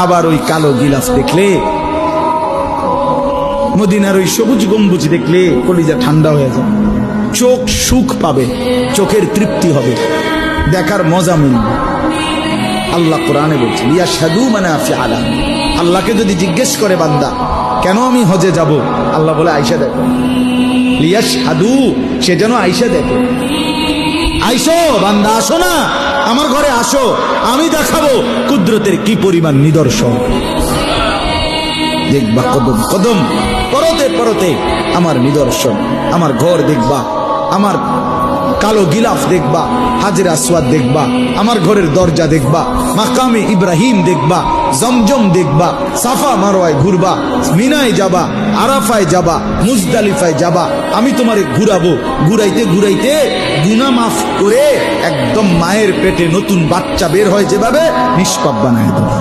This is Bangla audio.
আবার ওই কালো গিলাফ দেখলে, মদিনার ওই সবুজ গম্বুজ দেখলে কলিজা ঠান্ডা হয়ে যায়, চোখ সুখ পাবে, চোখের তৃপ্তি হবে, দেখার মজা মিলবে। আল্লাহ কোরআনে বলছে লিয়াশহাদু মানাফিআ লাহুম। আল্লাহকে যদি জিজ্ঞেস করে বান্দা কেন আমি হজে যাব, আল্লাহ বলে আয়েশা দেখো, লিয়াশহাদু, সে যেন আয়েশা দেখে। আইসো বান্দা, আসো না আমার ঘরে, আসো, আমি দেখাবো কুদরতের কি পরিমাণ নিদর্শন। দেখবা কদম কদম, পরতে পরতে আমার নিদর্শন, আমার ঘর দেখবা, আমার কালো গিলাফ দেখবা, হাজরে আসওয়াদ দেখবা, আমার ঘরের দরজা দেখবা, মাকামে ইব্রাহিম দেখবা, জমজম দেখবা, সাফা মারওয়ায় ঘুরবা, মিনায় যাবা, আরাফায় যাবা, মুজদালিফায় যাবা, আমি তোমারে ঘুরাবো, ঘুরাইতে ঘুরাইতে গুনাহ মাফ করে একদম মায়ের পেটে নতুন বাচ্চা বের হয় যেভাবে, নিষ্পাপ বানায় দেবো।